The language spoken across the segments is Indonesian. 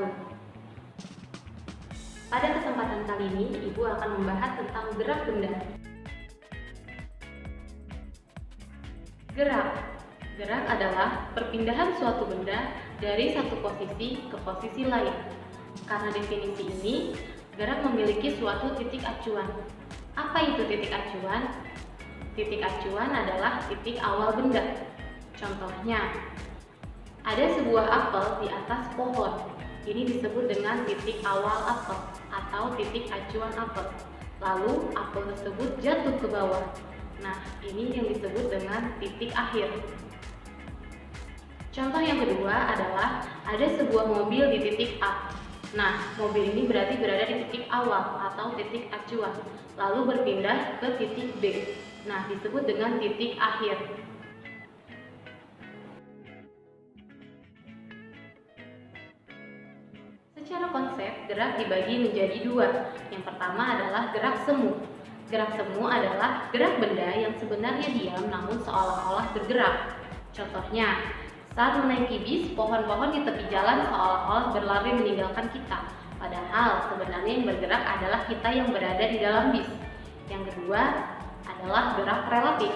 berlaku. Pada kesempatan kali ini, Ibu akan membahas tentang gerak benda. Gerak adalah perpindahan suatu benda dari satu posisi ke posisi lain. Karena definisi ini, gerak memiliki suatu titik acuan. Apa itu titik acuan? Titik acuan adalah titik awal benda. Contohnya, ada sebuah apel di atas pohon. Ini disebut dengan titik awal apel atau titik acuan apel. Lalu apel tersebut jatuh ke bawah. Nah, ini yang disebut dengan titik akhir. Contoh yang kedua adalah ada sebuah mobil di titik A. Nah, mobil ini berarti berada di titik awal atau titik acuan, lalu berpindah ke titik B. Nah, disebut dengan titik akhir. Secara konsep, gerak dibagi menjadi dua. Yang pertama adalah gerak semu. Gerak semu adalah gerak benda yang sebenarnya diam namun seolah-olah bergerak. Contohnya, saat menaiki bis, pohon-pohon di tepi jalan seolah-olah berlari meninggalkan kita. Padahal sebenarnya yang bergerak adalah kita yang berada di dalam bis. Yang kedua adalah gerak relatif.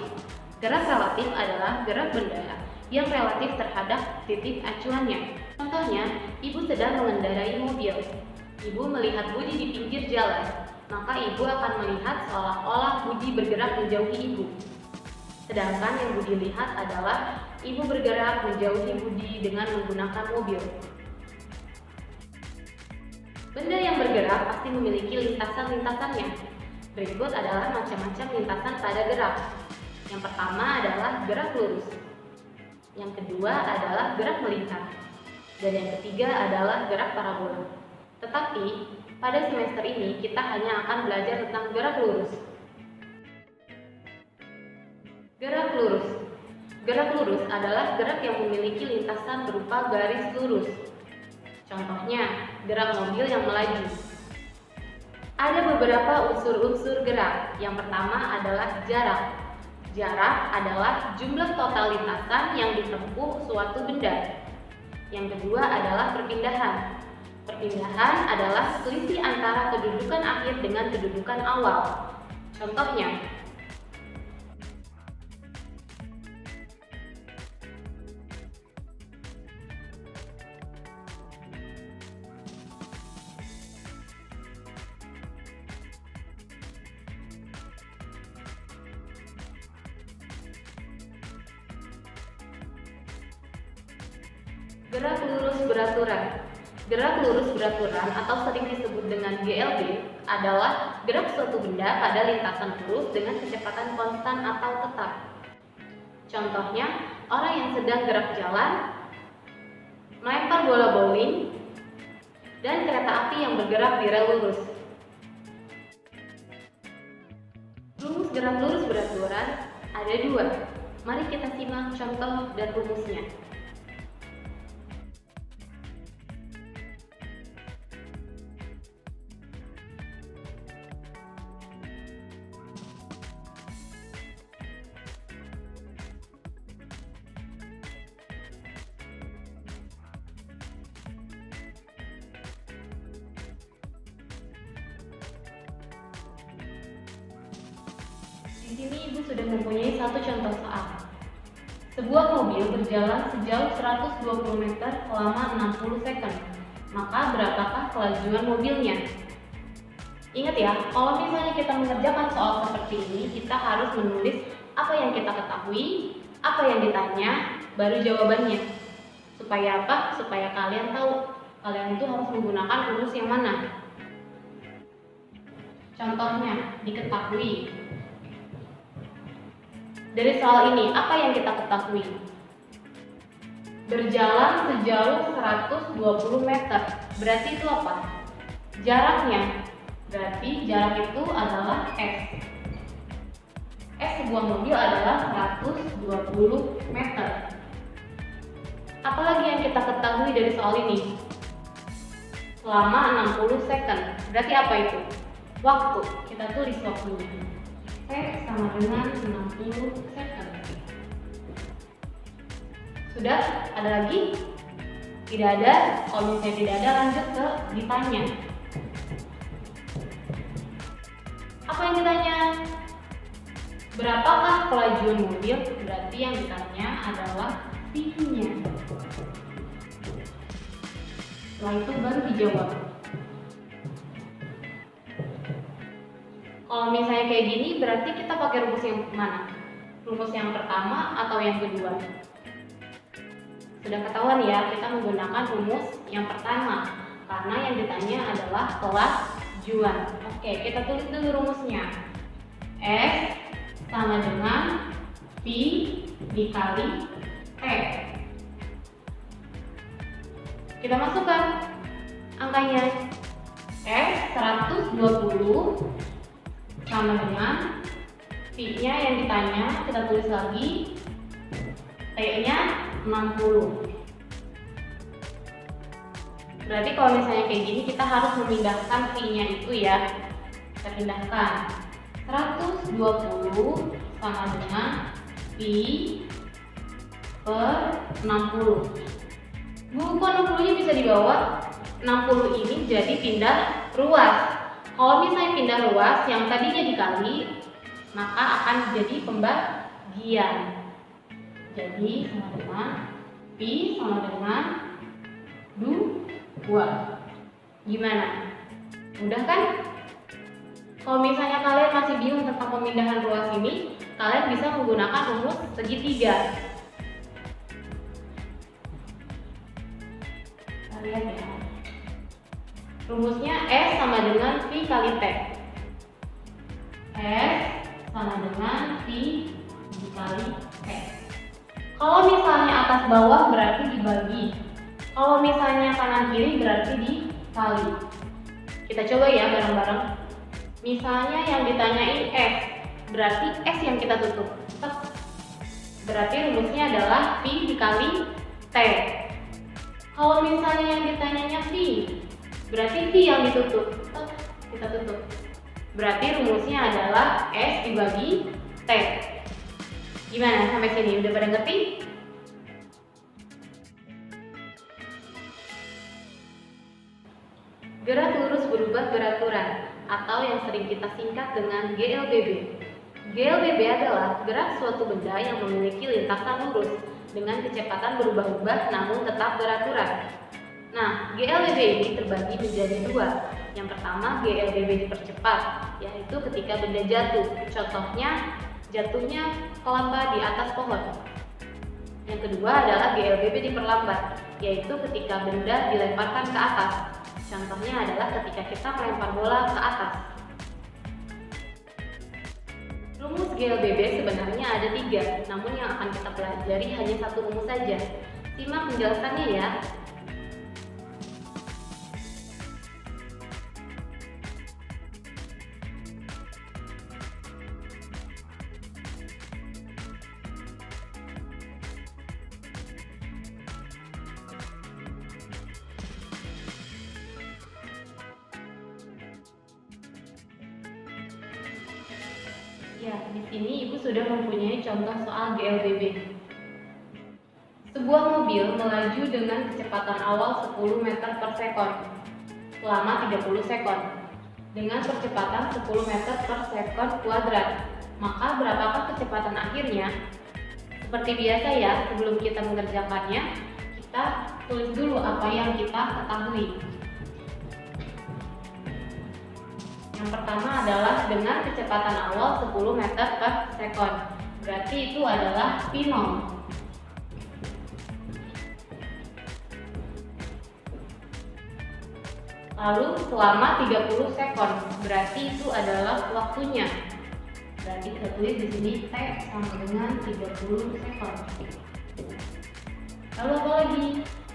Gerak relatif adalah gerak benda yang relatif terhadap titik acuannya. Contohnya, Ibu sedang mengendarai mobil. Ibu melihat Budi di pinggir jalan, maka Ibu akan melihat seolah-olah Budi bergerak menjauhi Ibu. Sedangkan yang Budi lihat adalah Ibu bergerak menjauhi Budi dengan menggunakan mobil. Benda yang bergerak pasti memiliki lintasan-lintasannya. Berikut adalah macam-macam lintasan pada gerak. Yang pertama adalah gerak lurus. Yang kedua adalah gerak melingkar. Dan yang ketiga adalah gerak parabola. Tetapi, pada semester ini kita hanya akan belajar tentang gerak lurus. Gerak lurus. Gerak lurus adalah gerak yang memiliki lintasan berupa garis lurus. Contohnya, gerak mobil yang melaju. Ada beberapa unsur-unsur gerak. Yang pertama adalah jarak. Jarak adalah jumlah total lintasan yang ditempuh suatu benda. Yang kedua adalah perpindahan. Perpindahan adalah selisih antara kedudukan akhir dengan kedudukan awal. Contohnya, gerak lurus beraturan. Gerak lurus beraturan atau sering disebut dengan GLB adalah gerak suatu benda pada lintasan lurus dengan kecepatan konstan atau tetap. Contohnya, orang yang sedang gerak jalan, melempar bola bowling, dan kereta api yang bergerak di rel lurus. Rumus gerak lurus beraturan ada dua. Mari kita simak contoh dan rumusnya. Di sini Ibu sudah mempunyai satu contoh soal. Sebuah mobil berjalan sejauh 120 meter selama 60 second. Maka berapakah kelajuan mobilnya? Ingat ya, kalau misalnya kita mengerjakan soal seperti ini, kita harus menulis apa yang kita ketahui, apa yang ditanya, baru jawabannya. Supaya apa? Supaya kalian tahu kalian itu harus menggunakan rumus yang mana. Contohnya, diketahui. Dari soal ini, apa yang kita ketahui? Berjalan sejauh 120 meter. Berarti itu apa? Jaraknya. Berarti jarak itu adalah S. S sebuah mobil adalah 120 meter. Apalagi yang kita ketahui dari soal ini? Selama 60 second. Berarti apa itu? Waktu. Kita tulis waktunya. T sama dengan 60 second. Sudah? Ada lagi? Tidak ada, kalau misalnya tidak ada lanjut ke ditanya. Apa yang ditanya? Berapakah kelajuan mobil? Berarti yang ditanya adalah V-nya. Setelah itu baru dijawab. Kalau misalnya kayak gini berarti kita pakai rumus yang mana? Rumus yang pertama atau yang kedua? Sudah ketahuan ya, kita menggunakan rumus yang pertama karena yang ditanya adalah kelajuan. Oke, kita tulis dulu rumusnya. S sama dengan V dikali T. Kita masukkan angkanya. S 120 sama dengan V-nya yang ditanya, kita tulis lagi, T-nya 60. Berarti kalau misalnya kayak gini kita harus memindahkan V-nya itu ya. Kita pindahkan 120 sama dengan V per 60. Buku 60-nya bisa dibawa. 60 ini jadi pindah ruas. Kalau misalnya pindah ruas yang tadinya dikali, maka akan jadi pembagian. Jadi sama dengan V sama dengan 2. Gimana? Mudah kan? Kalau misalnya kalian masih bingung tentang pemindahan ruas ini, kalian bisa menggunakan rumus segitiga. Kita lihat ya. Rumusnya S sama dengan V kali T. S sama dengan V dikali T. Kalau misalnya atas bawah berarti dibagi. Kalau misalnya kanan kiri berarti dikali. Kita coba ya bareng-bareng. Misalnya yang ditanyain S, berarti S yang kita tutup. Berarti rumusnya adalah V dikali T. Kalau misalnya yang ditanyanya V, berarti V yang ditutup. Kita tutup. Berarti rumusnya adalah S dibagi T. Gimana sampai sini? Udah pada ngerti? Gerak lurus berubah beraturan atau yang sering kita singkat dengan GLBB. GLBB adalah gerak suatu benda yang memiliki lintasan lurus dengan kecepatan berubah-ubah namun tetap beraturan. Nah, GLBB ini terbagi menjadi 2. Yang pertama, GLBB dipercepat, yaitu ketika benda jatuh. Contohnya, jatuhnya kelapa di atas pohon. Yang kedua adalah GLBB diperlambat, yaitu ketika benda dilemparkan ke atas. Contohnya adalah ketika kita melempar bola ke atas. Rumus GLBB sebenarnya ada 3, namun yang akan kita pelajari hanya 1 rumus saja. Simak penjelasannya ya. Ya, di sini Ibu sudah mempunyai contoh soal GLBB. Sebuah mobil melaju dengan kecepatan awal 10 meter per sekon selama 30 sekon dengan percepatan 10 meter per sekon kuadrat. Maka berapakah kecepatan akhirnya? Seperti biasa ya, sebelum kita mengerjakannya, kita tulis dulu apa yang kita ketahui. Yang pertama adalah dengan kecepatan awal 10 meter per sekon. Berarti itu adalah P0. Lalu selama 30 sekon. Berarti itu adalah waktunya. Berarti kita tulis di sini T sama dengan 30 sekon. Lalu apa lagi?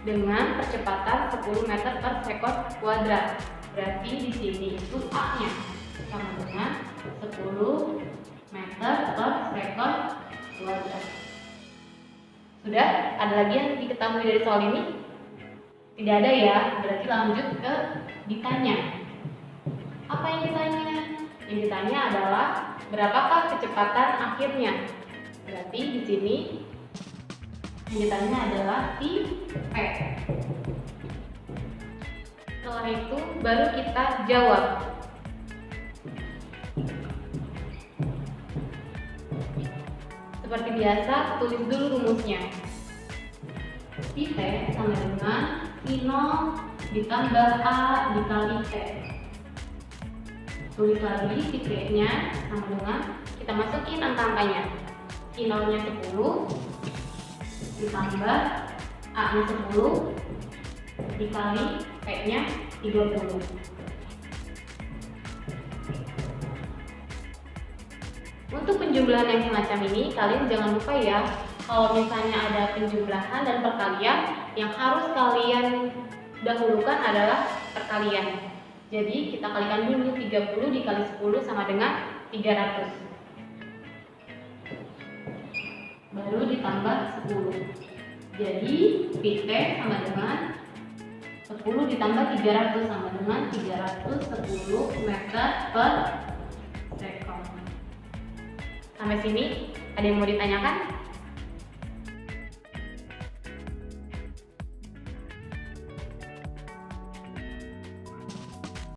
Dengan percepatan 10 meter per sekon kuadrat. Berarti di sini itu A-nya sama dengan 10 meter per sekon kuadrat. Sudah? Ada lagi yang diketahui dari soal ini? Tidak ada ya, berarti lanjut ke ditanya. Apa yang ditanya? Yang ditanya adalah berapakah kecepatan akhirnya? Berarti di sini Lanjutannya adalah P. Setelah itu baru kita jawab. Seperti biasa, tulis dulu rumusnya. Pi T sama dengan Pi 0 ditambah A dikali T. Tulis lagi Pi T-nya sama dengan, kita masukin angka-angkanya. Pi 0-nya 10 ditambah A-nya 10 dikali T-nya 30. Untuk penjumlahan yang semacam ini, kalian jangan lupa ya, kalau misalnya ada penjumlahan dan perkalian, yang harus kalian dahulukan adalah perkalian. Jadi kita kalikan dulu, 30 dikali 10 sama dengan 300. Baru ditambah 10. Jadi Pi T sama dengan 10 ditambah 300 sama dengan 310 meter per second. Sampai sini, ada yang mau ditanyakan?